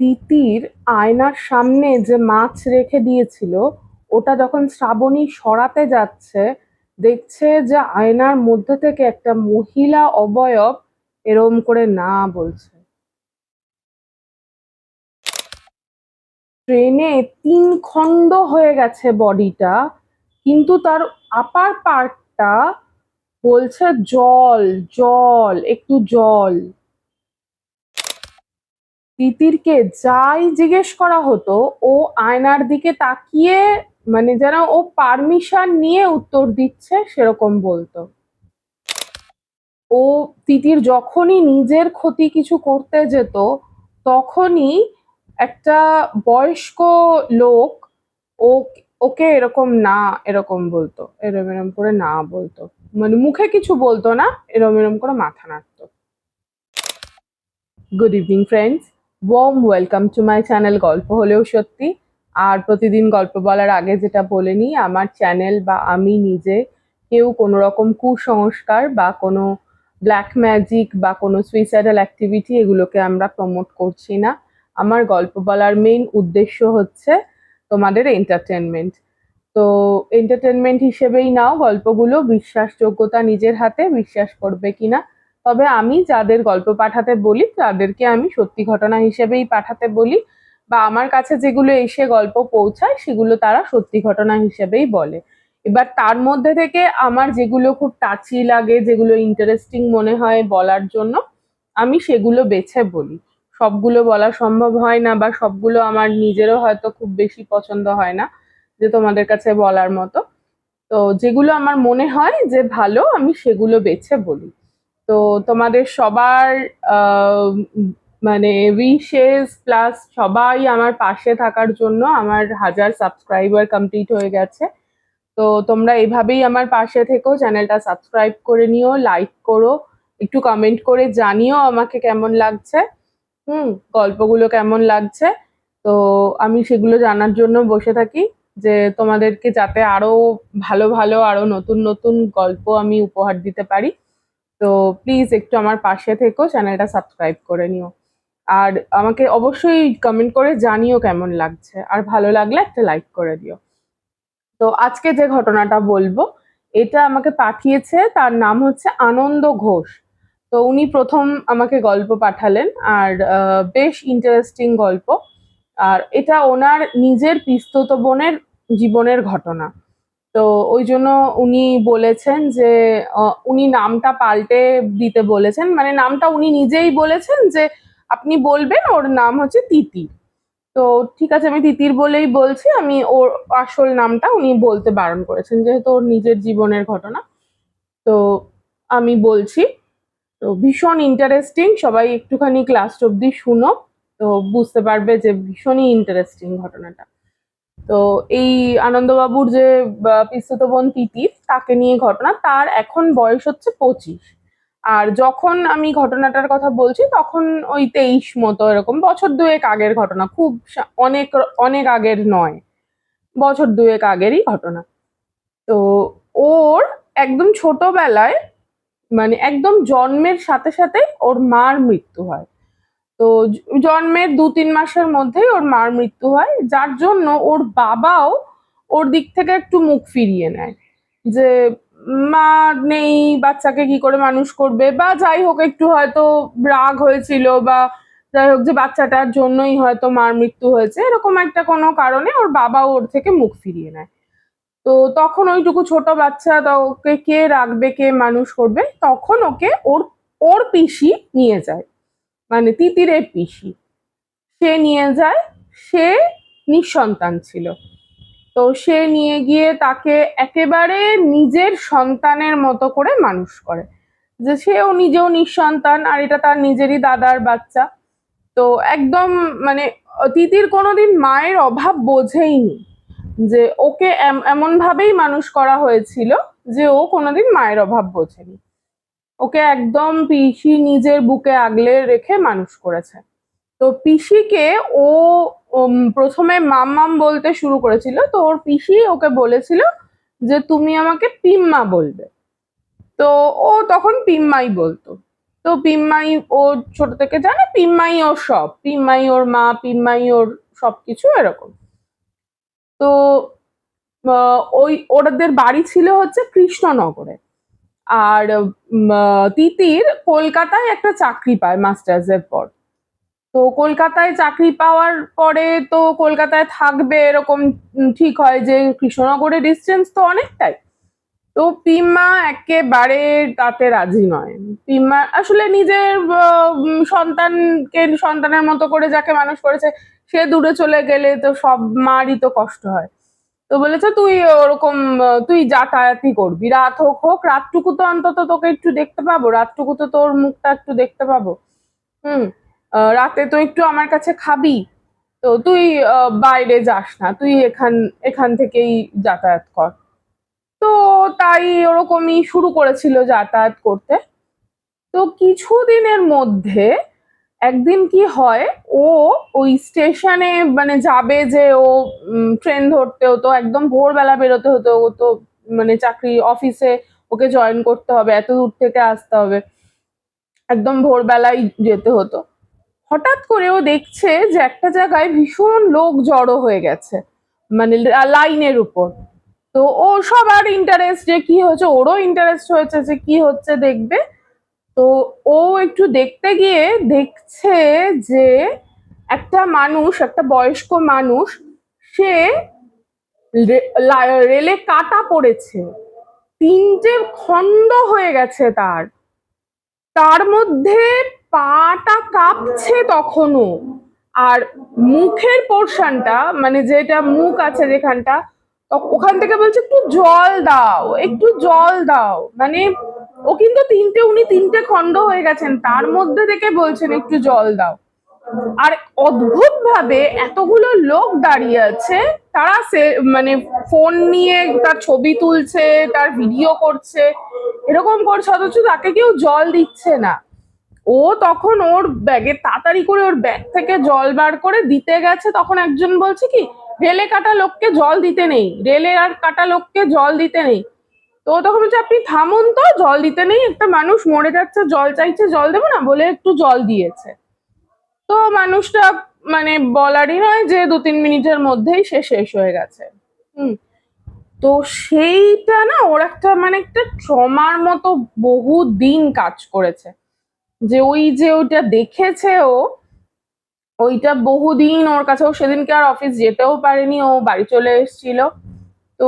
তিতির আয়নার সামনে যে মাছ রেখে দিয়েছিল, ওটা যখন শ্রাবণী সরাতে যাচ্ছে, দেখছে যে আয়নার মধ্যে থেকে একটা মহিলা অবয়ব এরম করে না বলছে। ট্রেনে 3 খণ্ড হয়ে গেছে বডিটা, কিন্তু তার আপার পার্টটা বলছে জল, জল, একটু জল। তিতিরকে যাই জিজ্ঞেস করা হতো, ও আয়নার দিকে তাকিয়ে মানে যেন ও পারমিশন নিয়ে উত্তর দিচ্ছে সেরকম বলতো। ও তিতির যখনই নিজের ক্ষতি কিছু করতে যেত, তখনই একটা বয়স্ক লোক ও ওকে এরকম না এরকম বলতো, এরম এরম করে না বলতো, মানে মুখে কিছু বলতো না, এরম এরম করে মাথা নাড়তো। Good evening friends, warm welcome to my channel গল্প হলেও সত্যি। আর প্রতিদিন গল্প বলার আগে যেটা বলে নিই, আমার চ্যানেল বা আমি নিজে কেউ কোনো রকম কুসংস্কার বা কোনো ব্ল্যাক ম্যাজিক বা কোনো সুইসাইডাল অ্যাক্টিভিটি এগুলোকে আমরা প্রমোট করছি না। আমার গল্প বলার মেইন উদ্দেশ্য হচ্ছে তোমাদের এন্টারটেনমেন্ট। তো এন্টারটেনমেন্ট হিসেবেই নাও গল্পগুলো, বিশ্বাসযোগ্যতা নিজের হাতে, বিশ্বাস করবে কিনা। তবে আমি যাদের গল্প পাঠাতে বলি তাদেরকে আমি সত্যি ঘটনা হিসেবেই পাঠাতে বলি, বা আমার কাছে যেগুলো এসে গল্প পৌঁছায় সেগুলো তারা সত্যি ঘটনা হিসেবেই বলে। এবার তার মধ্যে থেকে আমার যেগুলো খুব টাচি লাগে, যেগুলো ইন্টারেস্টিং মনে হয় বলার জন্য, আমি সেগুলো বেছে বলি। সবগুলো বলা সম্ভব হয় না, বা সবগুলো আমার নিজেরও হয়তো খুব বেশি পছন্দ হয় না যে তোমাদের কাছে বলার মতো। তো যেগুলো আমার মনে হয় যে ভালো, আমি সেগুলো বেছে বলি। তো তোমাদের সবার আহ, মানে উইশেস প্লাস সবাই আমার পাশে থাকার জন্য আমার 1000 সাবস্ক্রাইবার কমপ্লিট হয়ে গেছে। তো তোমরা এভাবেই আমার পাশে থেকো, চ্যানেলটা সাবস্ক্রাইব করে নিও, লাইক করো, একটু কমেন্ট করে জানিও আমাকে কেমন লাগছে, গল্পগুলো কেমন লাগছে। তো আমি সেগুলো জানার জন্য বসে থাকি, যে তোমাদেরকে যাতে আরো ভালো ভালো আরো নতুন নতুন গল্প আমি উপহার দিতে পারি। তো প্লিজ একটু আমার পাশে থেকো, চ্যানেলটা সাবস্ক্রাইব করে নিও। আর আমাকে অবশ্যই কমেন্ট করে জানিও কেমন লাগছে, আর ভালো লাগলে একটা লাইক করে দিও। তো আজকে যে ঘটনাটা বলবো, এটা আমাকে পাঠিয়েছে, তার নাম হচ্ছে আনন্দ ঘোষ। তো উনি প্রথম আমাকে গল্প পাঠালেন, আর বেশ ইন্টারেস্টিং গল্প। আর এটা ওনার নিজের পিসতুত বোনের জীবনের ঘটনা। তো ওই জন্য উনি বলেছেন যে উনি নামটা পাল্টে দিতে বলেছেন, মানে নামটা উনি নিজেই বলেছেন যে আপনি বলবেন ওর নাম হচ্ছে তিতির। তো ঠিক আছে, আমি তিতির বলেই বলছি, আমি ওর আসল নামটা উনি বলতে বারণ করেছেন যেহেতু ওর নিজের জীবনের ঘটনা। তো আমি বলছি। তো ভীষণ ইন্টারেস্টিং, সবাই একটুখানি ক্লাস অব্দি শুনো, তো বুঝতে পারবে যে ভীষণই ইন্টারেস্টিং ঘটনাটা। তো এই আনন্দবাবুর যে পিসতুত বোন তিতির, তাকে নিয়ে ঘটনা। তার এখন বয়স হচ্ছে 25। আর যখন আমি ঘটনাটার কথা বলছি তখন ওই 23 মতো, এরকম বছর দুয়েক আগের ঘটনা, খুব অনেক অনেক আগের নয়, বছর দুয়েক আগেরই ঘটনা। তো ওর একদম ছোটবেলায়, মানে একদম জন্মের সাথে সাথে ওর মার মৃত্যু হয়। তো জন্মের 2-3 মাসের মধ্যেই ওর মার মৃত্যু হয়, যার জন্য ওর বাবাও ওর দিক থেকে একটু মুখ ফিরিয়ে নেয়, যে মা নেই, বাচ্চাকে কি করে মানুষ করবে, বা যাই হোক একটু হয়তো রাগ হয়েছিল, বা যাই হোক যে বাচ্চাটার জন্যই হয়তো মার মৃত্যু হয়েছে, এরকম একটা কোনো কারণে ওর বাবাও ওর থেকে মুখ ফিরিয়ে নেয়। তো তখন ওইটুকু ছোট বাচ্চা, তো ওকে কে রাখবে, কে মানুষ করবে, তখন ওকে ওর ওর পিসি নিয়ে যায়, মানে তিতিরের পিসি। সে নিয়ে যায়। সে নিঃসন্তান ছিল। তো সে নিয়ে গিয়ে তাকে একেবারে নিজের সন্তানের মতো করে মানুষ করে, যে সেও নিজেও নিঃসন্তান, আর এটা তার নিজেরই দাদার বাচ্চা। তো একদম মানে তিতির কোনোদিন মায়ের অভাব বোঝেইনি, যে ওকে এমন ভাবেই মানুষ করা হয়েছিল যে ও কোনোদিন মায়ের অভাব বোঝেনি। ওকে একদম পিসি নিজের বুকে আগলে রেখে মানুষ করেছে। তো পিসিকে ও প্রথমে মাম্মাম বলতে শুরু করেছিল, তো ওর পিসি ওকে বলেছিল যে তুমি আমাকে পিম্মা বলবে। তো ও তখন পিম্মাই বলতো। তো পিম্মাই ওর ছোট থেকে জানে, পিম্মাই ওর সব, পিম্মাই ওর মা, পিম্মাই ওর সবকিছু এরকম। তো ওই ওদের বাড়ি ছিল হচ্ছে কৃষ্ণনগরে। আর তিতির কলকাতায় একটা চাকরি পায় মাস্টার্স এর পর। তো কলকাতায় চাকরি পাওয়ার পরে তো কলকাতায় থাকবে এরকম ঠিক হয়, যে কৃষ্ণনগরের ডিস্টেন্স তো অনেকটাই। তো পিম্মা একেবারে তাতে রাজি নয়। পিম্মা আসলে নিজের সন্তানের মতো করে যাকে মানুষ করেছে সে দূরে চলে গেলে তো সব মারই তো কষ্ট হয়। তো বলেছে তুই ওরকম তুই যাতায়াতই করবি, রাত হোক হোক, রাতটুকু তো অন্তত তোকে একটু দেখতে পাবো, রাতটুকু তো তোর মুখটা একটু দেখতে পাবো। হুম। রাতে তো একটু আমার কাছে খাবি। তো তুই বাইরে যাস না, তুই এখান থেকেই যাতায়াত কর। তো তাই ওরকমই শুরু করেছিল যাতায়াত করতে। তো কিছুদিনের মধ্যে একদিন কি হয়, ও ওই স্টেশনে মানে যাবে, যে ও ট্রেন ধরতে হতো, একদম ভোরবেলা বেরোতে হতো, ও তো মানে চাকরি অফিসে ওকে জয়েন করতে হবে, এত দূর থেকে আসতে হবে, একদম ভোরবেলাই যেতে হতো। হঠাৎ করে ও দেখছে যে একটা জায়গায় ভীষণ লোক জড়ো হয়ে গেছে, মানে লাইনের উপর। তো ও সবার ইন্টারেস্ট যে কি হচ্ছে, ওরও ইন্টারেস্ট হয়েছে যে কি হচ্ছে দেখবে। তো ও একটু দেখতে গিয়ে দেখছে যে একটা মানুষ, একটা বয়স্ক মানুষ, সে রেলে কাটা পড়েছে, তিনটে খণ্ড হয়ে গেছে তার। তার মধ্যে পাটা কাঁপছে তখনও। আর মুখের পোর্শনটা, মানে যেটা মুখ আছে যেখানটা, ওখান থেকে বলছে একটু জল দাও, একটু জল দাও। মানে ও কিন্তু উনি তিনটে খণ্ড হয়ে গেছেন, তার মধ্যে থেকে বলছেন একটু জল দাও। আর অদ্ভুত ভাবে এতগুলো লোক দাঁড়িয়ে আছে, তারা মানে ফোন নিয়ে তার ছবি তুলছে, তার ভিডিও করছে, এরকম করছে, অথচ তাকে কেউ জল দিচ্ছে না। ও তখন ওর ব্যাগে তাড়াতাড়ি করে ওর ব্যাগ থেকে জল বার করে দিতে গেছে, তখন একজন বলছে কি, রেলে কাটা লোককে জল দিতে নেই, রেলে আর কাটা লোককে জল দিতে নেই। তো তখন বলছে আপনি থামুন তো, জল দিতে নেই, একটা মানুষ মরে যাচ্ছে, জল চাইছে, জল দেবো না বলে একটু জল দিয়েছে। তো মানুষটা মানে বলারই নয় যে 2-3 মিনিটের মধ্যেই সে শেষ হয়ে গেছে। হুম। তো সেইটা না ওর একটা মানে একটা ট্রমার মতো বহু দিন কাজ করেছে, যে যে ওইটা দেখেছে ও, ওইটা বহুদিন ওর কাছে, ও সেদিনকে আর অফিস যেতেও পারেনি, ও বাড়ি চলে এসেছিল। তো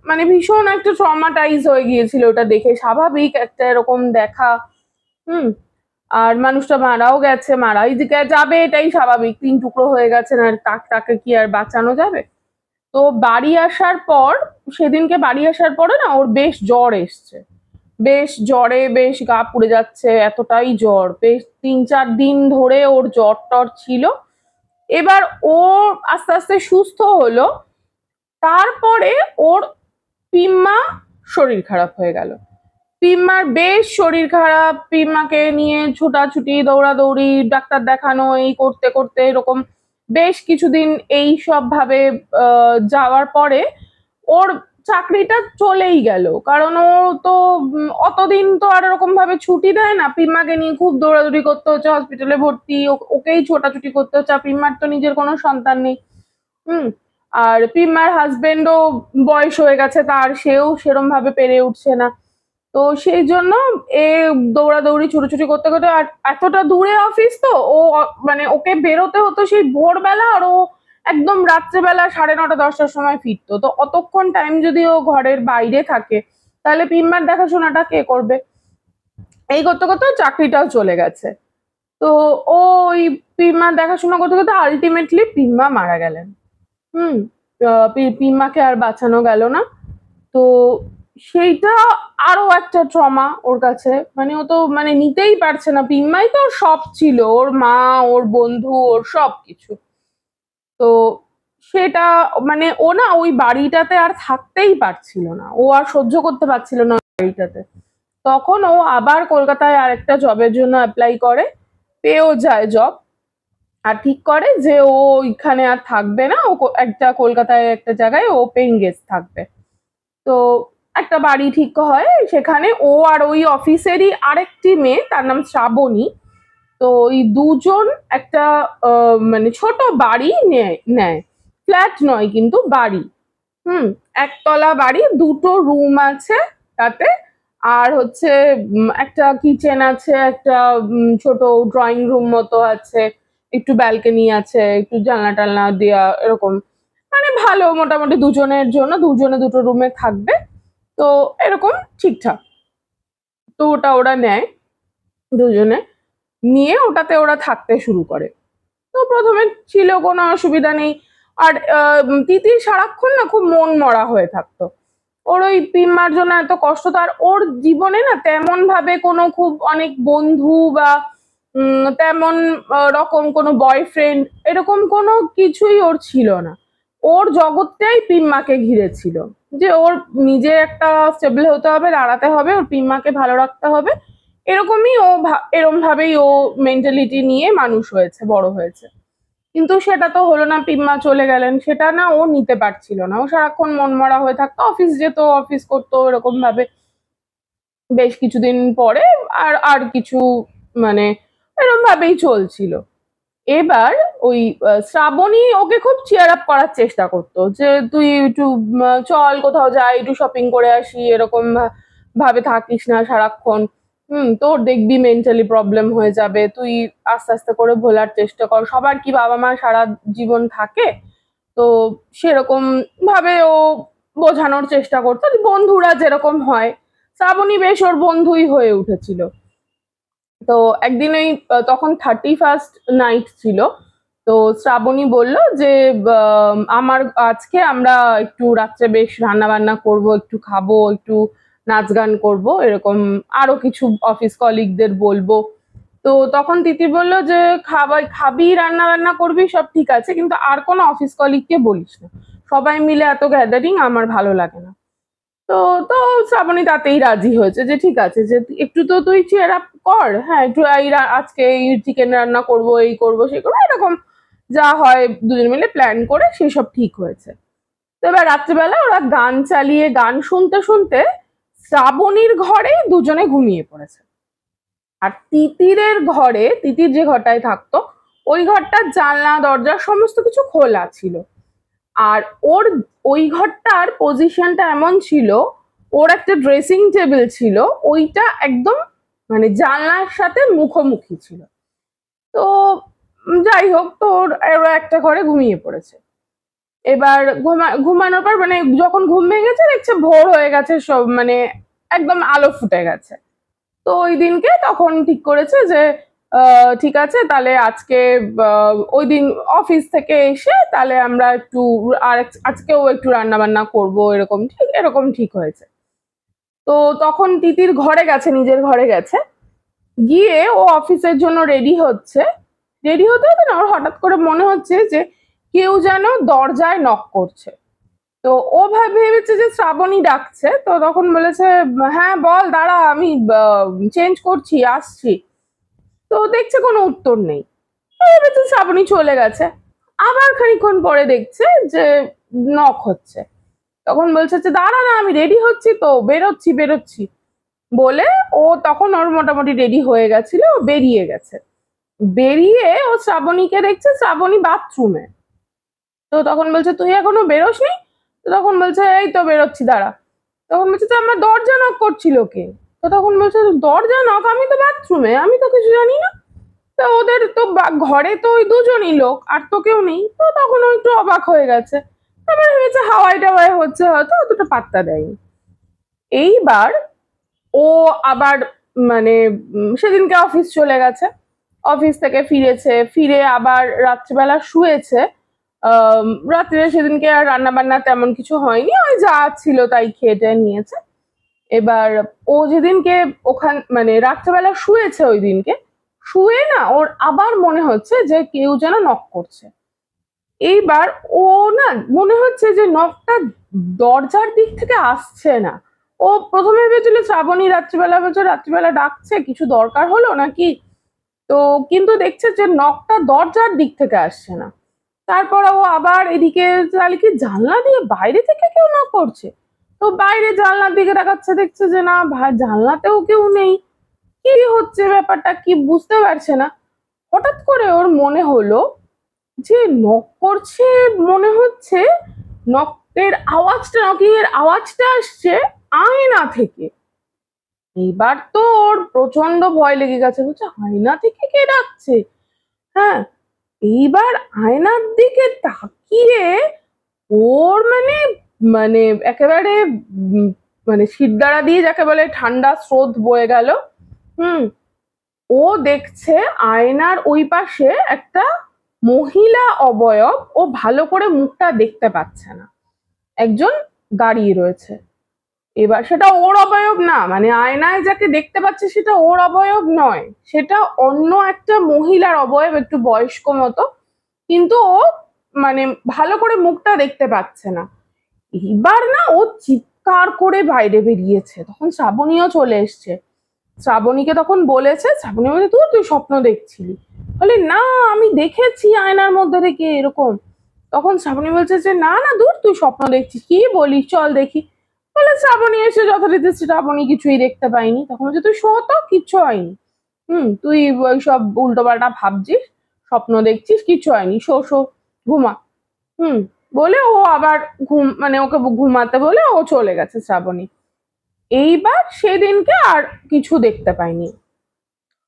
মানে ভীষণ একটা ট্রমাটাইজ হয়ে গিয়েছিল ওটা দেখে, স্বাভাবিক একটা এরকম দেখা। হুম। আর মানুষটা মারাও গেছে, মারাই যাবে, এটাই স্বাভাবিক, 3 টুকরো হয়ে গেছে, আর তাকে কি আর বাঁচানো যাবে। তো বাড়ি আসার পর, সেদিনকে বাড়ি আসার পরে না ওর বেশ জ্বর এসছে, বেশ জ্বরে বেশ গা পুড়ে যাচ্ছে, এতটাই জ্বর, বেশ 3-4 দিন ধরে ওর জ্বর টর ছিল। এবার ও আস্তে আস্তে সুস্থ হলো। তারপরে ওর পিম্মা শরীর খারাপ হয়ে গেল, পিম্মার বেশ শরীর খারাপ, পিম্মাকে নিয়ে ছুটাছুটি, দৌড়াদৌড়ি, ডাক্তার দেখানো, এই করতে করতে এরকম বেশ কিছুদিন এই সব ভাবে যাওয়ার পরে ওর চাকরিটা চলেই গেল, কারণ ও তো অতদিন তো আর এরকম ভাবে ছুটি দেয় না, পিম্মাকে নিয়ে খুব দৌড়াদৌড়ি করতে হচ্ছে, হসপিটালে ভর্তি, ওকেই ছোটাছুটি করতে হচ্ছে, আর পিম্মার তো নিজের কোনো সন্তান নেই। হুম। আর পিম্মার হাজবেন্ডও বয়স হয়ে গেছে তার, সেও সেরম ভাবে পেরে উঠছে না। তো সেই জন্য এ দৌড়াদৌড়ি ছুটোছুটি করতে করতে, আর এতটা দূরে অফিস তো ও মানে ওকে বেরোতে হতো সেই ভোরবেলা, আর ও একদম রাত্রেবেলা 9:30-10টার সময় ফিরতো। তো অতক্ষণ টাইম যদি ও ঘরের বাইরে থাকে, তাহলে পিম্মার দেখাশোনাটা কে করবে। এই করতে করতে চাকরিটাও চলে গেছে। তো ও ওই পিম্মার দেখাশোনা করতে করতে আলটিমেটলি পিম্মা মারা গেলেন। হুম। পিম্মাকে আর বাঁচানো গেল না। তো সেইটা আরো একটা ট্রমা ওর কাছে, মানে ও তো মানে নিতেই পারছে না, পিম্মাই তো ওর সব ছিল, ওর মা, ওর বন্ধু, ওর সব কিছু। তো সেটা মানে ও না ওই বাড়িটাতে আর থাকতেই পারছিল না, ও আর সহ্য করতে পারছিল না বাড়িটাতে। তখন ও আবার কলকাতায় আরেকটা জবের জন্য অ্যাপ্লাই করে, পেয়েও যায় জব, আর ঠিক করে যে ও ওইখানে আর থাকবে না, ও একটা কলকাতায় একটা জায়গায় ও পেইং গেস্ট থাকবে। তো একটা বাড়ি ঠিক হয়, সেখানে ও আর ওই অফিসেরই আরেকটি মেয়ে, তার নাম শ্রাবণী। তো ওই দুজন একটা মানে ছোট বাড়ি নেয়, ফ্ল্যাট নয় কিন্তু বাড়ি। হুম, একতলা বাড়ি, দুটো রুম আছে তাতে। আর হচ্ছে একটা কিচেন আছে, একটা ছোট ড্রয়িং রুম মতো আছে, একটু ব্যালকনি আছে, একটু জানলা টালনা দেওয়া এরকম। মানে ভালো, মোটামুটি দুজনের জন্য, দুজনে দুটো রুমে থাকবে। তো এরকম ঠিকঠাক। তো ওটা ওরা নেয় দুজনে, নিয়ে ওটাতে ওরা থাকতে শুরু করে। তো প্রথমে ছিল কোনো অসুবিধা নেই। আর তিতির সারাক্ষণ না খুব মন মরা হয়ে থাকতো। ওর ওই পিম্মার জন্য এত কষ্ট। তার ওর জীবনে না তেমন ভাবে কোনো খুব অনেক বন্ধু বা তেমন রকম কোনো বয়ফ্রেন্ড এরকম কোনো কিছুই ওর ছিল না। ওর জগৎটাই পিম্মাকে ঘিরে ছিল, যে ওর নিজে একটা স্টেবল হতে হবে, দাঁড়াতে হবে, ওর পিম্মাকে ভালো রাখতে হবে। এরকমই ও এরম ভাবেই ও মেন্টালিটি নিয়ে মানুষ হয়েছে, বড় হয়েছে। কিন্তু সেটা তো হলো না, পিম্মা চলে গেলেন, সেটা না ও নিতে পারছিল না। ও সারাক্ষণ মনমরা হয়ে থাকতো, অফিস যেত, অফিস করতো এরকম ভাবে। বেশ কিছুদিন পরে আর আর কিছু মানে এরকম ভাবেই চলছিল। এবার ওই শ্রাবণী ওকে খুব চিয়ার আপ করার চেষ্টা করতো, যে তুই একটু চল কোথাও যাই, একটু শপিং করে আসি, এরকম ভাবে থাকিস না সারাক্ষণ। তোর দেখবি মেন্টালি প্রবলেম হয়ে যাবে, তুই আস্তে আস্তে করে ভোলার চেষ্টা কর। সবার কি বাবা মা সারা জীবন থাকে? তো সেরকম ভাবে ও বোঝানোর চেষ্টা করতো, বন্ধুরা যেরকম হয়। শ্রাবণী বেশ ওর বন্ধুই হয়ে উঠেছিল। তো একদিন ওই তখন 31st নাইট ছিল। তো শ্রাবণী বলল যে আমার আজকে আমরা একটু রাত্রে বেশ রান্না বান্না করব, একটু খাবো, একটু নাচ গান করবো, এরকম আরো কিছু অফিস কলিগদের বলবো। তো তখন তিতির বলল যে খাবি, রান্না বান্না করবি, সব ঠিক আছে, কিন্তু আর কোনো অফিস কলিগকে বলিস না, সবাই মিলে এত গ্যাদারিং আমার ভালো লাগে না। তো তো শ্রাবণী তাতেই রাজি হয়েছে, যে ঠিক আছে, যে একটু তো তুই চেয়ার আপ কর, হ্যাঁ একটু আজকে এই চিকেন রান্না করব, এই করব, সেই করবো, এরকম যা হয় দুজন মিলে প্ল্যান করে সেসব ঠিক হয়েছে। তো এবার রাত্রিবেলা ওরা গান চালিয়ে গান শুনতে শুনতে শ্রাবণীর ঘরে দুজনে ঘুমিয়ে পড়েছে। আর তিতিরের ঘরে, তিতির যে ঘরটায় থাকতো, ওই ঘরটার জানলা দরজা সমস্ত কিছু খোলা ছিল। আর ওর ওই ঘরটার পজিশনটা এমন ছিল, ওর একটা ড্রেসিং টেবিল ছিল, ওইটা একদম মানে জানলার সাথে মুখোমুখি ছিল। তো যাই হোক, তো ওরা একটা ঘরে ঘুমিয়ে পড়েছে। এবার ঘুমানোর পর মানে যখন ঘুম ভেঙেছে, দেখছে ভোর হয়ে গেছে, সব মানে একদম আলো ফুটে গেছে। তো ওই দিনকে তখন ঠিক করেছে যে ঠিক আছে, তাহলে আজকে ওই দিন অফিস থেকে এসে তাহলে আমরা একটু আর আজকেও একটু রান্না বান্না করবো, এরকম ঠিক হয়েছে। তো তখন তিতির ঘরে গেছে, নিজের ঘরে গেছে, গিয়ে ও অফিসের জন্য রেডি হচ্ছে। রেডি হতে হতে না ওর হঠাৎ করে মনে হচ্ছে যে কেউ যেন দরজায় নক করছে। তো ও ভেবেছে যে শ্রাবণী ডাকছে। তো তখন বলেছে, হ্যাঁ বল, দাঁড়া আমি চেঞ্জ করছি, আসছি। তো দেখছে কোনো উত্তর নেই। তো ভেবেছে শ্রাবণী চলে গেছে। আবার খানিকক্ষণ পরে দেখছে যে নক হচ্ছে। তখন বলছে যে দাঁড়া না, আমি রেডি হচ্ছি, তো বেরোচ্ছি বেরোচ্ছি বলে ও তখন ওর মোটামুটি রেডি হয়ে গেছিল, বেরিয়ে গেছে। বেরিয়ে ও শ্রাবণীকে দেখছে, শ্রাবণী বাথরুমে। তো তখন বলছে তুই এখনো বেরোসনি? তো তখন বলছে এই তো বেরোচ্ছি, দাঁড়া। তখন বলছে তো আমার দরজা নক করছিল কে? তো তখন বলছে দরজা নক, আমি তো বাথরুমে, আমি তো কিছু জানি না। তো ওদের তো ঘরে তো ওই দুজনই লোক, আর তো কেউ নেই। তো তখন ও একটু অবাক হয়ে গেছে। তারপরে ভেবেছে হাওয়াই টাওয়াই হচ্ছে, হয়তো অতটা পাত্তা দেয়নি। এইবার ও আবার মানে সেদিনকে অফিস চলে গেছে, অফিস থেকে ফিরেছে, ফিরে আবার রাত্রিবেলা শুয়েছে। রাত্রে সেদিনকে আর রান্না বান্না তেমন কিছু হয়নি, ওই যা ছিল তাই খেয়ে নিয়েছে। এবার ও যেদিনকে মানে রাত্রেবেলা শুয়েছে, ওই দিনকে শুয়ে না ওর আবার মনে হচ্ছে যে কেউ যেন নক করছে। এইবার ও না মনে হচ্ছে যে নকটা দরজার দিক থেকে আসছে না। ও প্রথমে ভেবেছিল শ্রাবণী রাত্রিবেলা, বলছে রাত্রিবেলা ডাকছে, কিছু দরকার হলো নাকি। তো কিন্তু দেখছে যে নকটা দরজার দিক থেকে আসছে না। তারপর ও আবার এদিকে, তাহলে কি জানলা দিয়ে বাইরে থেকে কেউ নক করছে? তো বাইরে জানলার দিকে তাকাচ্ছে, দেখছে যে না ভাই জানলাতেও কেউ নেই, কি হচ্ছে ব্যাপারটা কি বুঝতে পারছে না। হঠাৎ করে ওর মনে হলো যে নক করছে, মনে হচ্ছে নকিং এর আওয়াজটা আসছে আয়না থেকে। এইবার তো ওর প্রচন্ড ভয় লেগে গেছে, বলছে আয়না থেকে কে ডাকছে। হ্যাঁ, এইবার আয়নার দিকে তাকিয়ে ওর মানে মানে একেবারে উম, মানে শিরদাঁড়া দিয়ে যাকে বলে ঠান্ডা স্রোত বয়ে গেল। হুম, ও দেখছে আয়নার ওই পাশে একটা মহিলা অবয়ব, ও ভালো করে মুখটা দেখতে পাচ্ছে না, একজন দাঁড়িয়ে রয়েছে। এবার সেটা ওর অবয়ব না, মানে আয়নায় যাকে দেখতে পাচ্ছে সেটা ওর অবয়ব নয়, সেটা অন্য একটা মহিলার অবয়ব, একটু বয়স্ক মতো, কিন্তু ও মানে ভালো করে মুখটা দেখতে পাচ্ছে না। এইবার না ও চিৎকার করে বাইরে বেরিয়েছে, তখন শ্রাবণীও চলে এসছে। শ্রাবণীকে তখন বলেছে, শ্রাবণী বলে তুই স্বপ্ন দেখছিলি, বলে না আমি দেখেছি আয়নার মধ্যে থেকে এরকম। তখন শ্রাবণী বলছে যে না না দূর, তুই স্বপ্ন দেখছিস, কি বলিস, চল দেখি। বলে শ্রাবণী এসে যথারীতি শ্রাবণী কিছুই দেখতে পাইনি। তখন বলছে তুই শো তো, কিচ্ছু হয়নি। তুই ওই সব উল্টো পাল্টা ভাবছিস, স্বপ্ন দেখছিস, কিচ্ছু হয়নি, শো শো, ঘুমা। হুম, বলে ও আবার মানে ওকে ঘুমাতে বলে ও চলে গেছে শ্রাবণী। এইবার সেদিনকে আর কিছু দেখতে পাইনি।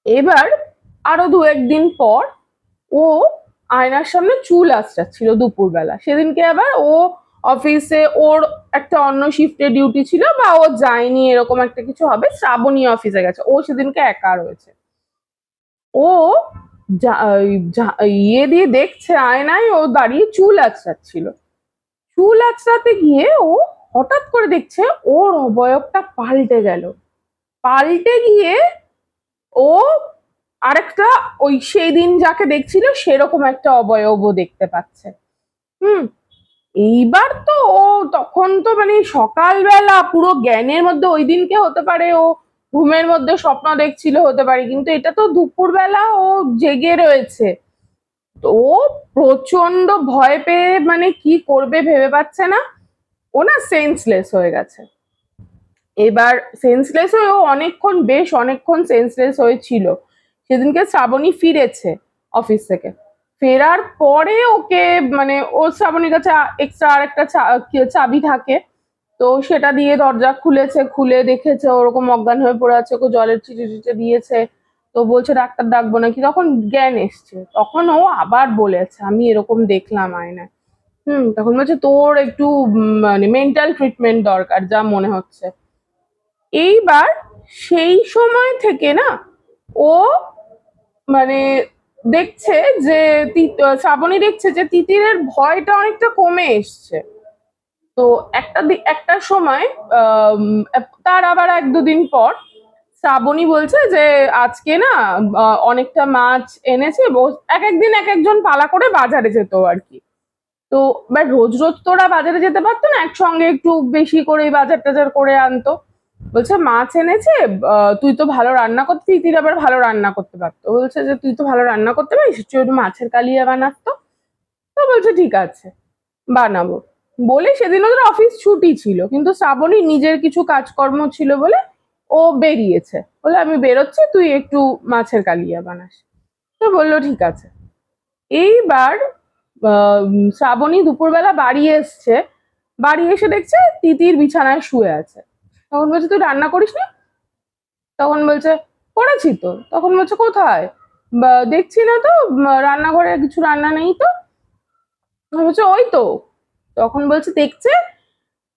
এবার আরো দু একদিন পর ও আয়নার সামনে চুল আঁচড়াচ্ছিল দুপুরবেলা। সেদিনকে আবার ও অফিসে ওর একটা অন্য শিফটে ডিউটি ছিল, বা ও যায়নি এরকম একটা কিছু হবে, শ্রাবণী অফিসে গেছে, ও সেদিনকে একা রয়েছে। ও ইয়ে দিয়ে দেখছে আয়নায় ও দাঁড়িয়ে চুল আঁচড়াচ্ছিল। চুল আঁচড়াতে গিয়ে ও হঠাৎ করে দেখছে ওর অবয়বটা পাল্টে গেল। পাল্টে গিয়ে ও আরেকটা, ওই সেই দিন যাকে দেখছিল সেরকম একটা অবয়বও দেখতে পাচ্ছে। হুম, এইবার তো ও তখন তো মানে সকালবেলা পুরো জ্ঞানের মধ্যে, ওই দিনকে হতে পারে ও ঘুমের মধ্যে স্বপ্ন দেখছিল, হতে পারে, কিন্তু এটা তো দুপুরবেলা ও জেগে রয়েছে। তো ও প্রচন্ড ভয় পেয়ে মানে কি করবে ভেবে পাচ্ছে না, ও না সেন্সলেস হয়ে গেছে। এবার সেন্সলেস হয়ে ও অনেকক্ষণ, বেশ অনেকক্ষণ সেন্সলেস হয়েছিল। সেদিনকে শ্রাবণী ফিরেছে অফিস থেকে, ফেরার পরে ওকে মানে ও শ্রাবণীর কাছে এক্সট্রা আর একটা চাবি থাকে, তো সেটা দিয়ে দরজা খুলেছে, খুলে দেখেছে ওরকম অজ্ঞান হয়ে পড়ে আছে, ওকে জলের ছিটে ছিটে দিয়েছে। তো বলছে ডাক্তার ডাকবো নাকি, তখন জ্ঞান এসছে, তখন ও আবার বলেছে আমি এরকম দেখলাম আয়নায়। তখন বলছে তোর একটু মানে মেন্টাল ট্রিটমেন্ট দরকার যা মনে হচ্ছে। এইবার সেই সময় থেকে না ও মানে দেখছে যে শ্রাবণী দেখছে যে তিতিরের ভয়টা অনেকটা কমে এসছে। তো একটা সময় আম, তার আবার এক দুদিন পর শ্রাবণী বলছে যে আজকে না অনেকটা মাছ এনেছে, এক একদিন এক একজন পালা করে বাজারে যেত আর কি। তো এবার রোজ রোজ তোরা বাজারে যেতে পারতো না, একসঙ্গে একটু বেশি করে বাজার টাজার করে আনতো। বলছে মাছ এনেছে, তুই তো ভালো রান্না করতে, তিতির আবার ভালো রান্না করতে পারতো, বলছে যে তুই তো ভালো রান্না করতে পারিস, তুই একটু মাছের কালিয়া বানাস তো। তো বলছে ঠিক আছে বানাবো। বলে সেদিন ওদের অফিস ছুটি ছিল, কিন্তু শ্রাবণী নিজের কিছু কাজকর্ম ছিল বলে ও বেরিয়েছে, বলে আমি বেরোচ্ছি তুই একটু মাছের কালিয়া বানাস। তো বললো ঠিক আছে। এইবার শ্রাবণী দুপুরবেলা বাড়ি এসছে, বাড়ি এসে দেখছে তিতির বিছানায় শুয়ে আছে। তখন বলছে তুই রান্না করিস নি? তখন বলছে করেছি তো। তখন বলছে কোথায়? দেখছি না তো, রান্নাঘরে কিছু রান্না নেই তো। বলছে ওই তো। তখন বলছে দেখছে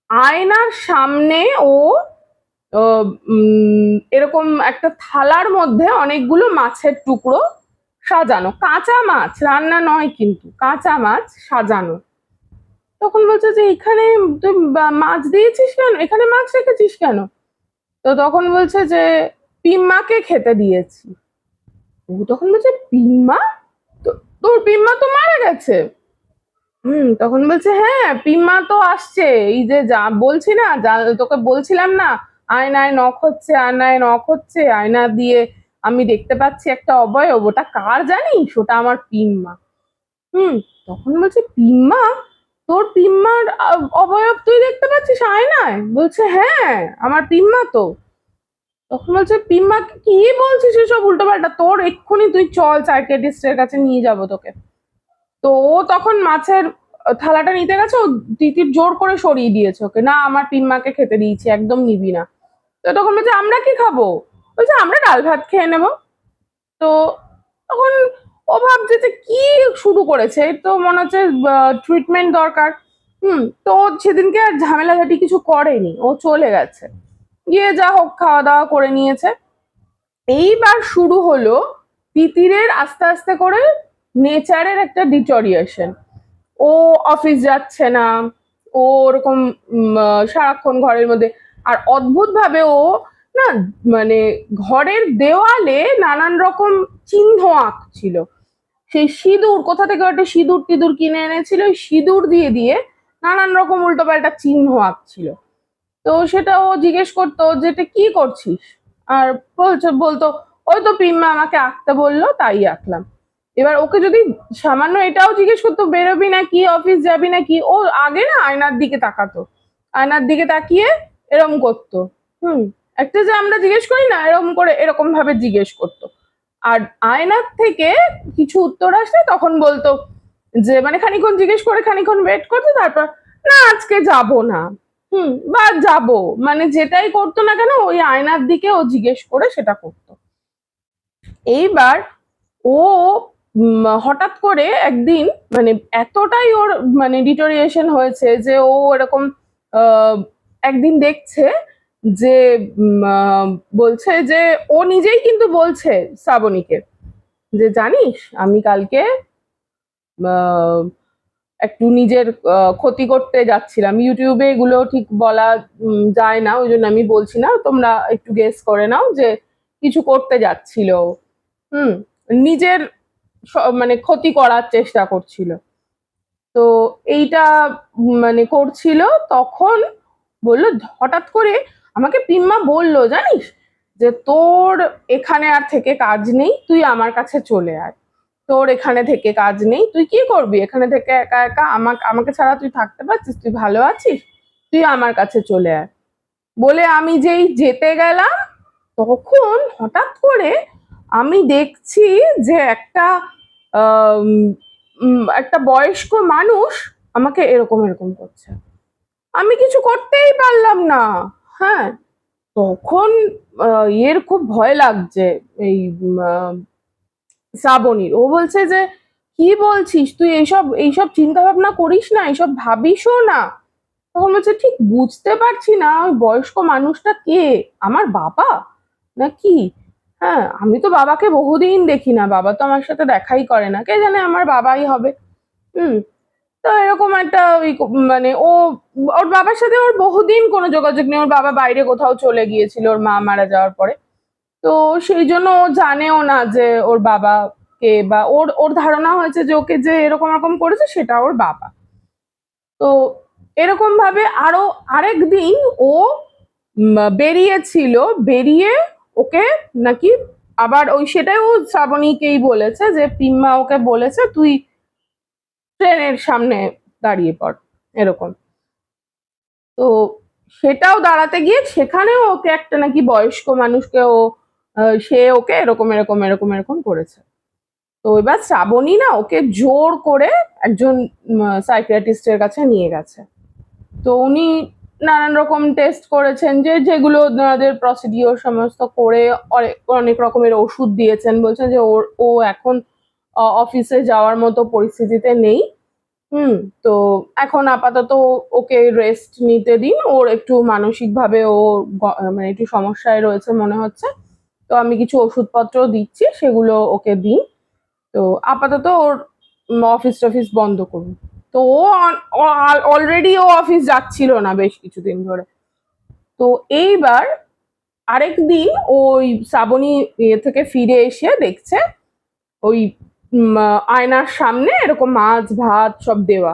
আয়নার সামনে ও এরকম একটা থালার মধ্যে অনেকগুলো মাছের টুকরো সাজানো, কাঁচা মাছ, রান্না নয় কিন্তু কাঁচা মাছ সাজানো। তখন বলছে যে এখানে তুই মাছ দিয়েছিস কেন, এখানে মাছ রেখেছিস কেন? তো তখন বলছে যে পিম্মাকে খেতে দিয়েছি। ও তখন বলছে পিম্মা, তো তোর পিম্মা তো মারা গেছে। তখন বলছে হ্যাঁ পিম্মা তো আসছে, এই যে যা বলছি না, যা তোকে বলছিলাম না, আয়নায় নখ হচ্ছে, আয়নায় নখ হচ্ছে, আয়না দিয়ে আমি দেখতে পাচ্ছি একটা অবয়ব, ওটা কার জানিস, ওটা আমার পিম্মা। হুম তখন বলছে পিম্মা, তোর পিম্মার অবয়ব তুই দেখতে পাচ্ছিস আয়নায়? বলছে হ্যাঁ আমার পিম্মা তো। তখন বলছে পিম্মা কি বলছিস এসব উল্টোপাল্টা, তোর এক্ষুনি তুই চল সাইকিয়াট্রিস্টের কাছে নিয়ে যাবো তোকে। তো ও তখন মাছের থালাটা নিতে গেছে, ও তিতির জোর করে সরিয়ে দিয়েছে ওকে, না আমার পিম্মাকে খেতে দিয়েছি, একদম নিবি না। তো তখন বলছে আমরা কি খাবো? বলছে আমরা ডাল ভাত খেয়ে নেবো। তো তখন ও ভাবছে যে কি শুরু করেছে, এই তো মনে হচ্ছে ট্রিটমেন্ট দরকার। তো ও সেদিনকে আর ঝামেলাঝাটি কিছু করেনি, ও চলে গেছে, গিয়ে যা হোক খাওয়া দাওয়া করে নিয়েছে। এইবার শুরু হলো তিতিরের আস্তে আস্তে করে নেচারের একটা ডিটোরিয়েশন। ও অফিস যাচ্ছে না, ও ওরকম সারাক্ষণ ঘরের মধ্যে। আর অদ্ভুত ভাবে ও না, মানে ঘরের দেওয়ালে নানান রকম চিহ্ন আঁকছিল। সেই সিঁদুর কোথা থেকে একটা সিঁদুর টিঁদুর কিনে এনেছিল, ওই সিঁদুর দিয়ে দিয়ে নানান রকম উল্টোপাল্টা চিহ্ন আঁকছিল। তো সেটা ও জিজ্ঞেস করতো যে এটা কি করছিস, আর বলতো ওই তো পিম্মা আমাকে আঁকতে বললো তাই আঁকলাম। এবার ওকে যদি সামান্য এটাও জিজ্ঞেস করতো বেরোবি নাকি, অফিস যাবি নাকি, ও আগে না আয়নার দিকে তাকাতো, আয়নার দিকে তাকিয়ে এরম করতো। হুম একটা যে আমরা জিজ্ঞেস করি না এরকম করে, এরকম ভাবে জিজ্ঞেস করতো। আর আয়নার থেকে কিছু উত্তর আসলে তখন বলতো যে মানে খানিক্ষণ জিজ্ঞেস করে খানিক্ষণ ওয়েট করতো, তারপর না আজকে যাব না, বা যাব, মানে যেটাই করতো না কেন ওই আয়নার দিকে ও জিজ্ঞেস করে সেটা করতো। এইবার ও হঠাৎ করে একদিন মানে এতটাই ওর মানে ডিটোরিয়েশন হয়েছে যে ও এরকম একদিন দেখছে যে বলছে যে ও নিজেই কিন্তু বলছে শ্রাবণীকে যে জানিস আমি কালকে আহ, একটু নিজের ক্ষতি করতে যাচ্ছিলাম। ইউটিউবে এগুলো ঠিক বলা যায় না, ওই জন্য আমি বলছি না, তোমরা একটু গেস করে নাও যে কিছু করতে যাচ্ছিল। হুম নিজের মানে ক্ষতি করার চেষ্টা করছিল। তো এইটা মানে করছিল, তখন বললো হঠাৎ করে আমাকে পিম্মা বলল জানিস যে তোর এখানে আর থেকে কাজ নেই, তুই আমার কাছে চলে আয়। তোর এখানে থেকে কাজ নেই, তুই কি করবি এখানে থেকে একা একা, আমাকে আমাকে ছাড়া তুই থাকতে পারছিস, তুই ভালো আছিস, তুই আমার কাছে চলে আয়। বলে আমি যেই যেতে গেলাম তখন হঠাৎ করে আমি দেখছি যে একটা একটা বয়স্ক মানুষ আমাকে এরকম এরকম করছে, আমি কিছু করতেই পারলাম না। হ্যাঁ তখন এর খুব ভয় লাগছে এই শ্রাবণীর। ও বলছে যে কি বলছিস তুই, এইসব এইসব চিন্তা ভাবনা করিস না, এইসব ভাবিসও না। তখন বলছে ঠিক বুঝতে পারছি না ওই বয়স্ক মানুষটা কে, আমার বাবা নাকি। হ্যাঁ আমি তো বাবাকে বহুদিন দেখি না, বাবা তো আমার সাথে দেখাই করে না, কে জানে আমার বাবাই হবে। হুম তো এরকম একটা ওই মানে ও ওর বাবার সাথে ওর বহুদিন কোনো যোগাযোগ নেই, ওর বাবা বাইরে কোথাও চলে গিয়েছিল ওর মা মারা যাওয়ার পরে। তো সেই জন্য ও জানেও না যে ওর বাবা কে, বা ওর ওর ধারণা হয়েছে যে ওকে যে এরকম এরকম করেছে সেটা ওর বাবা। তো এরকম ভাবে আরো আরেক দিন ও বেরিয়েছিল, বেরিয়ে ওকে নাকি আবার ওই সেটাই ও শ্রাবণীকেই বলেছে যে পিম্মা ওকে বলেছে তুই ট্রেনের সামনে দাঁড়িয়ে পড় এরকম। তো সেটাও দাঁড়াতে গিয়ে সেখানেও ওকে একটা নাকি বয়স্ক মানুষকে ও সে ওকে এরকম এরকম এরকম এরকম করেছে। তো এবার শ্রাবণী না ওকে জোর করে একজন সাইকিয়াট্রিস্টের কাছে নিয়ে গেছে। তো উনি নানান রকম টেস্ট করেছেন, যে যেগুলো ওনাদের প্রসিডিওর সমস্ত করে অনেক অনেক রকমের ওষুধ দিয়েছেন, বলছেন যে ও এখন অফিসে যাওয়ার মতো পরিস্থিতিতে নেই। হুম তো এখন আপাতত ওকে রেস্ট নিতে দিন, ওর একটু মানসিকভাবে ও মানে একটু সমস্যায় রয়েছে মনে হচ্ছে। তো আমি কিছু ওষুধপত্র দিচ্ছি সেগুলো ওকে দিন। তো আপাতত ওর অফিস টফিস বন্ধ করুন। তো ও অলরেডি ও অফিস যাচ্ছিল না বেশ কিছুদিন ধরে। তো এইবার আরেক দিন ওই শ্রাবণী ইয়ে থেকে ফিরে এসে দেখছে ওই আয়নার সামনে এরকম মাছ ভাত সব দেওয়া।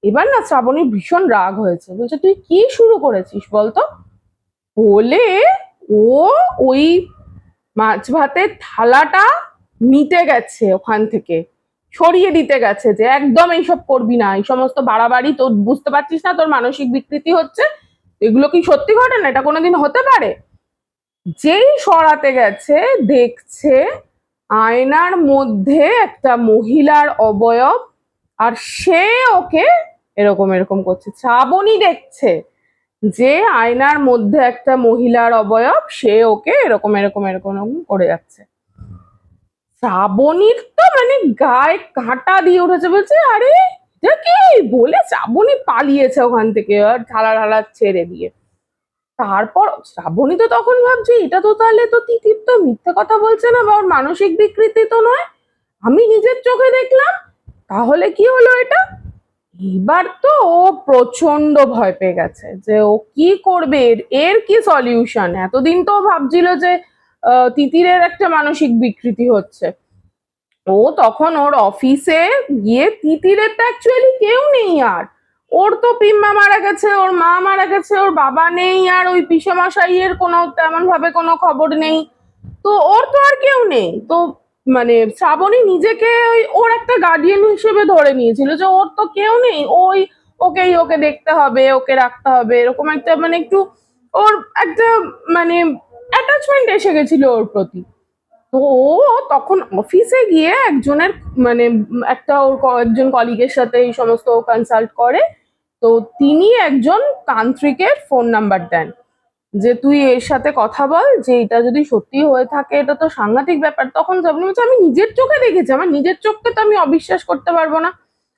এবার না শ্রাবণীর ভীষণ রাগ হয়েছে, বলছে তুই কি শুরু করেছিস বলতো। বলে ও ওই মাছ ভাতের থালাটা নিতে গেছে ওখান থেকে, সরিয়ে দিতে গেছে যে একদম এইসব করবি না, এই সমস্ত বাড়াবাড়ি, তোর বুঝতে পারছিস না তোর মানসিক বিকৃতি হচ্ছে, এগুলো কি সত্যি ঘটনা, এটা কোনোদিন হতে পারে? যেই সরাতে গেছে দেখছে আয়নার মধ্যে একটা মহিলার অবয়ব, আর সে ওকে এরকম এরকম করছে। শ্রাবণী দেখছে যে আয়নার মধ্যে একটা মহিলার অবয়ব, সে ওকে এরকম এরকম এরকম এরকম করে যাচ্ছে। শ্রাবণীর তো মানে গায়ে কাঁটা দিয়ে উঠেছে, বলছে আরে এটা কি, বলে শ্রাবণী পালিয়েছে ওখান থেকে আর ঢালা ঢালা ছেড়ে দিয়ে। তারপর শ্রাবণী তো তখন ভাবছে এটা তো তাহলে তো তিতির তো মিথ্যে কথা বলছে না, বা ওর মানসিক বিকৃতি তো নয়, আমি নিজের চোখে দেখলাম, তাহলে কি হলো এটা। এবার তো ও প্রচন্ড ভয় পেয়ে গেছে যে ও কি করবে, এর কি সলিউশন। এতদিন তো ও ভাবছিল যে তিতিরের একটা মানসিক বিকৃতি হচ্ছে। ও তখন ওর অফিসে গিয়ে, তিতিরের তো অ্যাকচুয়ালি কেউ নেই আর, ওর তো পিম্মা মারা গেছে, ওর মা মারা গেছে, ওর বাবা নেই, আর ওই পিসেমশাইয়ের কোনো তেমন ভাবে কোনো খবর নেই, তো ওর তো আর কেউ নেই। তো মানে শ্রাবণী নিজেকে ওর একটা গার্ডিয়ান হিসেবে ধরে নিয়েছিল যে ওর তো কেউ নেই, ওকে দেখতে হবে, ওকে রাখতে হবে, এরকম একটা মানে একটু ওর একটা মানে অ্যাটাচমেন্ট এসে গেছিল ওর প্রতি। তো ও তখন অফিসে গিয়ে একজনের মানে একটা ওর একজন কলিগের সাথে এই সমস্ত কনসাল্ট করে। তো তিনি একজন তান্ত্রিকের ফোন নাম্বার দেন যে তুই এর সাথে কথা বল, যে এটা যদি সত্যি হয়ে থাকে এটা তো সাংঘাতিক ব্যাপার। তখন শ্রাবণী বলছে আমি নিজের চোখে দেখেছি, আমার নিজের চোখকে তো আমি অবিশ্বাস করতে পারবো না।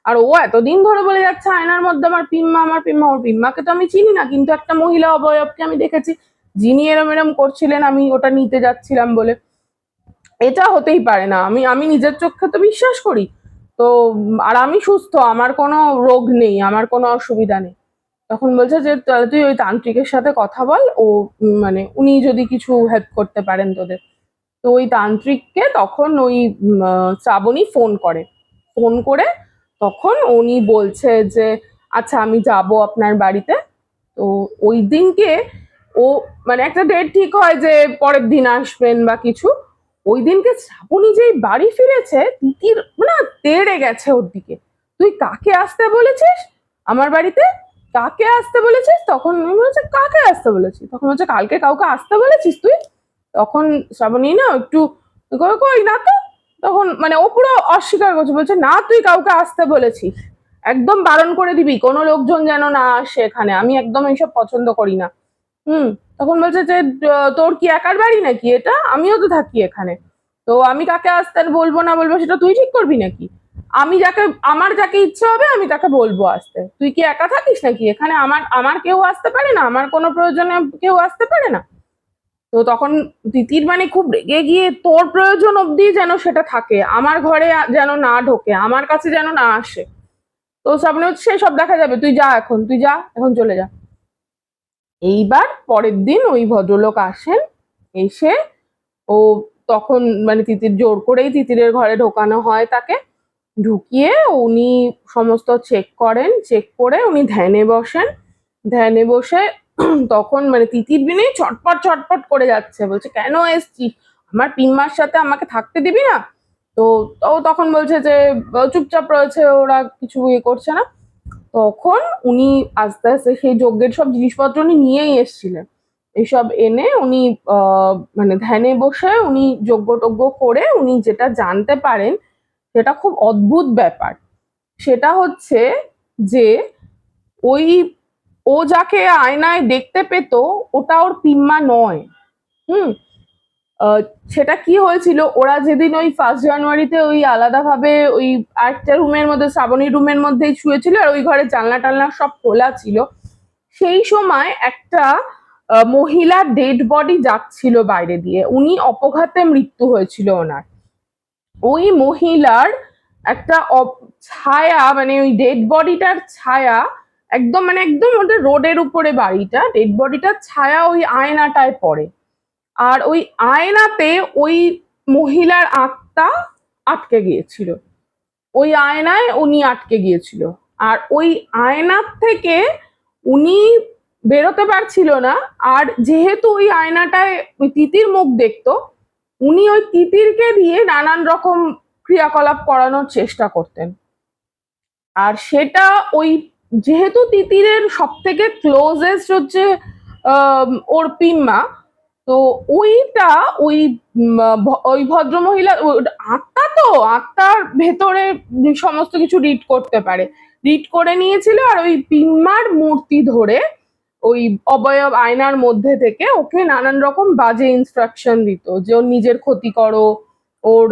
আর ও এতদিন ধরে বলে যাচ্ছে আয়নার মধ্যে আমার পিম্মা, আমার পিম্মা, ওর পিম্মাকে তো আমি চিনি না, কিন্তু একটা মহিলা অবয়বকে আমি দেখেছি, যিনি এরম এরম করছিলেন, আমি ওটা নিতে যাচ্ছিলাম বলে। এটা হতেই পারে না, আমি আমি নিজের চোখে তো বিশ্বাস করি। তো আর আমি সুস্থ, আমার কোনো রোগ নেই, আমার কোনো অসুবিধা নেই। তখন বলছে যে তাহলে তুই ওই তান্ত্রিকের সাথে কথা বল, ও মানে উনি যদি কিছু হেল্প করতে পারেন তোদের। তো ওই তান্ত্রিককে তখন ওই শ্রাবণী ফোন করে, ফোন করে তখন উনি বলছে যে আচ্ছা আমি যাব আপনার বাড়িতে। তো ওই দিনকে ও মানে একটা ডেট ঠিক হয় যে পরের দিন আসবেন বা কিছু। ওই দিনকে শ্রাবণী যেই বাড়ি ফিরেছে, তিতির মানে তেড়ে গেছে ওর দিকে, তুই কাকে আসতে বলেছিস আমার বাড়িতে, কাকে আসতে বলেছিস? তখন আমি বলছে কাকে আসতে বলেছি, তখন হচ্ছে কালকে কাউকে আসতে বলেছিস তুই? তখন শ্রাবণী না একটু কই না তো, তখন মানে ও পুরো অস্বীকার করছে, বলছে না তুই কাউকে আসতে বলেছিস, একদম বারণ করে দিবি কোনো লোকজন যেন না আসে এখানে, আমি একদম এইসব পছন্দ করি না। হুম। তখন বলছে যে তোর কি একার বাড়ি নাকি এটা, আমিও তো থাকি এখানে, তো আমি কাকে আসতে বলবো না বলবো সেটা তুই ঠিক করবি নাকি? আমি যাকে, আমার যাকে ইচ্ছে হবে আমি তাকে বলবো আসতে, তুই কি একা থাকিস নাকি এখানে, আমার আমার কেউ আসতে পারে না, আমার কোনো প্রয়োজনে কেউ আসতে পারে না? তো তখন তিতির মানে খুব রেগে গিয়ে, তোর প্রয়োজন অব্দি যেন সেটা থাকে, আমার ঘরে যেন না ঢোকে, আমার কাছে যেন না আসে। তো সামনে হচ্ছে সব দেখা যাবে, তুই যা এখন, তুই যা এখন চলে যা। এইবার পরের দিন ওই ভদ্রলোক আসেন, এসে ও তখন মানে তিতির জোর করেই তিতিরের ঘরে ঢোকানো হয় তাকে, ঢুকিয়ে উনি সমস্ত চেক করেন, চেক করে উনি ধ্যানে বসেন। ধ্যানে বসে তখন মানে তিতির বিনে ছটপট ছটপট করে যাচ্ছে, বলছে কেন এসছিস, আমার পিম্মার সাথে আমাকে থাকতে দিবি না? তো ও তখন বলছে যে চুপচাপ রয়েছে, ওরা কিছু ইয়ে করছে না। তখন উনি আস্তে আস্তে সেই যজ্ঞের সব জিনিসপত্র উনি নিয়েই এসেছিলেন, এইসব এনে উনি মানে ধ্যানে বসে উনি যজ্ঞ টজ্ঞ করে উনি যেটা জানতে পারেন, সেটা খুব অদ্ভুত ব্যাপার। সেটা হচ্ছে যে ওই ও যাকে আয়নায় দেখতে পেত ওটা ওর পিম্মা নয়। হুম। আহ, সেটা কি হয়েছিল, ওরা যেদিন ওই 1 জানুয়ারিতে ওই আলাদাভাবে ওই আরেকটা রুমের মধ্যে, শ্রাবণীর রুমের মধ্যেই শুয়েছিল, আর ওই ঘরে জানলা টালনা সব খোলা ছিল, সেই সময় একটা মহিলার ডেড বডি যাচ্ছিল বাইরে দিয়ে, উনি অপঘাতে মৃত্যু হয়েছিল ওনার। ওই মহিলার একটা ছায়া, মানে ওই ডেড বডিটার ছায়া, একদম মানে একদম ওদের রোডের উপরে বাড়িটা, ডেড বডিটার ছায়া ওই আয়নাটায় পড়ে। আর ওই আয়নাতে ওই মহিলার আত্মা আটকে গিয়েছিল, ওই আয়নায় উনি আটকে গিয়েছিল। আর ওই আয়নার থেকে উনি বেরোতে পারছিল না। আর যেহেতু ওই আয়নাটায় ওই তিতির মুখ দেখতো, উনি ওই তিতিরকে দিয়ে নানান রকম ক্রিয়াকলাপ করানোর চেষ্টা করতেন। আর সেটা ওই যেহেতু তিতিরের সব থেকে ক্লোজেস্ট হচ্ছে ওর পিম্মা, তো ওইটা ওই ওই ভদ্রমহিলা আত্মা, তো আত্মার ভেতরে সমস্ত কিছু রিড করতে পারে, রিড করে নিয়েছিল। আর ওই পিম্মার মূর্তি ধরে ওই অবয়ব আয়নার মধ্যে থেকে ওকে নানান রকম বাজে ইনস্ট্রাকশন দিত, যে ওর নিজের ক্ষতি করো, ওর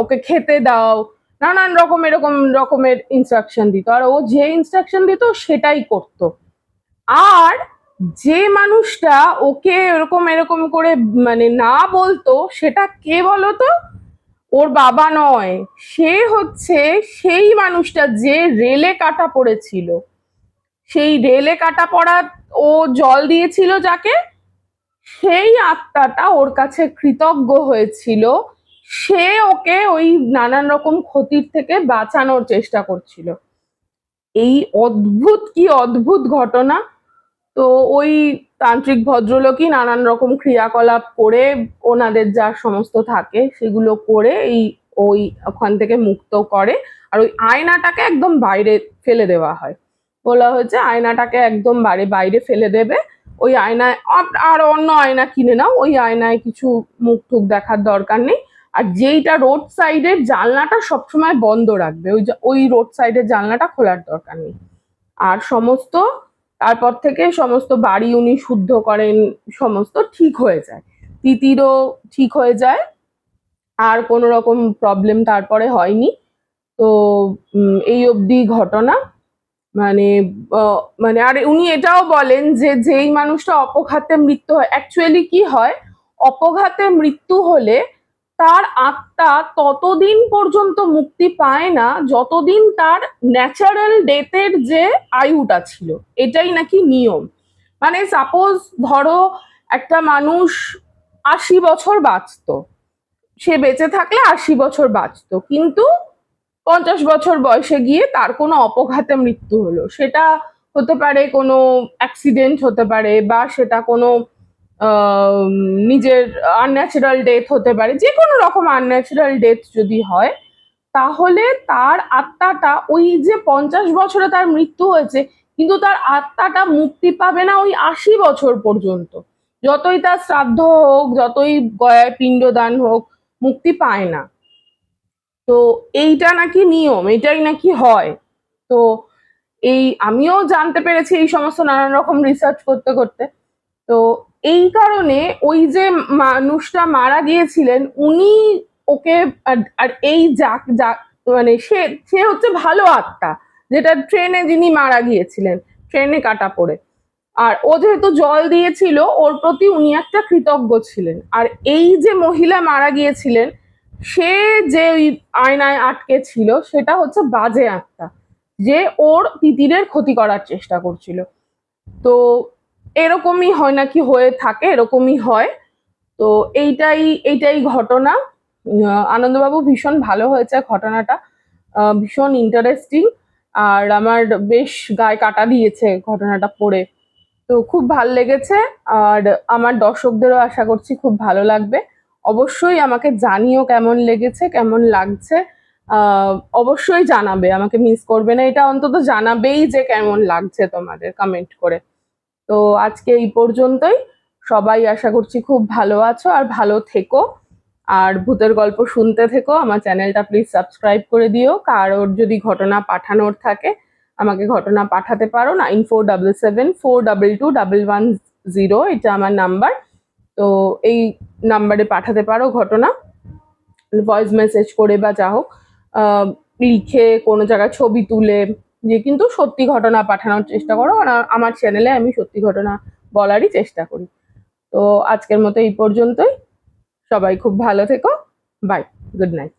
ওকে খেতে দাও, নানান রকম এরকম রকমের ইনস্ট্রাকশন দিত। আর ও যে ইনস্ট্রাকশন দিত সেটাই করতো। আর যে মানুষটা ওকে এরকম এরকম করে মানে না বলতো, সেটা কে বলতো? ওর বাবা নয়, সে হচ্ছে সেই মানুষটা যে রেলে কাটা পড়েছিল। সেই রেলে কাটা পড়া ও জল দিয়েছিল যাকে, সেই আত্মাটা ওর কাছে কৃতজ্ঞ হয়েছিল। সে ওকে ওই নানান রকম ক্ষতির থেকে বাঁচানোর চেষ্টা করছিল। এই অদ্ভুত কি অদ্ভুত ঘটনা। তো ওই তান্ত্রিক ভদ্রলোকই নানান রকম ক্রিয়াকলাপ করে ওনাদের যা সমস্ত থাকে সেগুলো করে এই ওই ওখান থেকে মুক্ত করে। আর ওই আয়নাটাকে একদম বাইরে ফেলে দেওয়া হয়, বলা হয়েছে আয়নাটাকে একদম বাইরে ফেলে দেবে। ওই আয়নায় আর অন্য আয়না কিনে নাও, ওই আয়নায় কিছু মুখ টুক দেখার দরকার নেই। আর যেইটা রোড সাইডের জানলাটা সবসময় বন্ধ রাখবে, ওই রোড সাইডের জানলাটা খোলার দরকার নেই। আর সমস্ত তারপর থেকে সমস্ত বাড়ি উনি শুদ্ধ করেন, সমস্ত ঠিক হয়ে যায়, তিতিরও ঠিক হয়ে যায়, আর কোনো রকম প্রবলেম তারপরে হয়নি। তো এই অবধি ঘটনা। মানে মানে আর উনি এটাও বলেন যে যেই মানুষটা অপঘাতে মৃত্যু হয়, অ্যাকচুয়ালি কি হয়, অপঘাতে মৃত্যু হলে তার আত্মা ততদিন পর্যন্ত মুক্তি পায় না যতদিন তার ন্যাচারাল ডেথের যে আয়ুটা ছিল, এটাই নাকি নিয়ম। মানে সাপোজ ধরো একটা মানুষ 80 বছর বাঁচতো, সে বেঁচে থাকলে 80 বছর বাঁচতো, কিন্তু 50 বছর বয়সে গিয়ে তার কোনো অপঘাতে মৃত্যু হলো, সেটা হতে পারে কোনো অ্যাক্সিডেন্ট হতে পারে, বা সেটা কোনো নিজের আনন্যাচারাল ডেথ হতে পারে, যে কোনো রকম আনন্যাচারাল ডেথ যদি হয়, তাহলে তার আত্মাটা ওই যে 50 বছরে তার মৃত্যু হয়েছে, কিন্তু তার আত্মাটা মুক্তি পাবে না ওই 80 বছর পর্যন্ত। যতই তার শ্রাদ্ধ হোক, যতই গয়ায় পিণ্ডদান হোক, মুক্তি পায় না। তো এইটা নাকি নিয়ম, এটাই নাকি হয়। তো এই আমিও জানতে পেরেছি এই সমস্ত নানান রকম রিসার্চ করতে করতে। তো এই কারণে ওই যে মানুষটা মারা গিয়েছিলেন উনি ওকে আর এই মানে সে সে হচ্ছে ভালো আত্মা, যেটা ট্রেনে যিনি মারা গিয়েছিলেন, ট্রেনে কাটা পড়ে। আর ও যেহেতু জল দিয়েছিল, ওর প্রতি উনি একটা কৃতজ্ঞ ছিলেন। আর এই যে মহিলা মারা গিয়েছিলেন, সে যে ওই আয়নায় আটকে ছিল, সেটা হচ্ছে বাজে আত্মা, যে ওর তিতিরের ক্ষতি করার চেষ্টা করছিল। তো এরকমই হয় নাকি, হয়ে থাকে, এরকমই হয়। তো এইটাই ঘটনা। আনন্দবাবু ভীষণ ভালো হয়েছে ঘটনাটা, ভীষণ ইন্টারেস্টিং। আর আমার বেশ গায়ে কাটা দিয়েছে ঘটনাটা পড়ে, তো খুব ভাল লেগেছে। আর আমার দর্শকদেরও আশা করছি খুব ভালো লাগবে। অবশ্যই আমাকে জানিও কেমন লেগেছে, কেমন লাগছে। অবশ্যই জানাবে, আমাকে মিস করবে না, এটা অন্তত জানাবেই যে কেমন লাগছে তোমাদের, কমেন্ট করে। তো আজকে এই পর্যন্তই। সবাই আশা করছি খুব ভালো আছো আর ভালো থেকো। আর ভূতের গল্প শুনতে থেকো। আমার চ্যানেলটা প্লিজ সাবস্ক্রাইব করে দিও। কারোর যদি ঘটনা পাঠানোর থাকে আমাকে ঘটনা পাঠাতে পারো, 9477422110, এটা আমার নাম্বার। তো এই নাম্বারে পাঠাতে পারো ঘটনা, ভয়েস মেসেজ করে বা যা হোক, লিখে কোনো জায়গায় ছবি তুলে, যে কিন্তু সত্যি ঘটনা পাঠানোর চেষ্টা করো। আমার চ্যানেলে আমি সত্যি ঘটনা বলারই চেষ্টা করি। তো আজকের মতো এই পর্যন্তই। সবাই খুব ভালো থেকো। Bye, good night.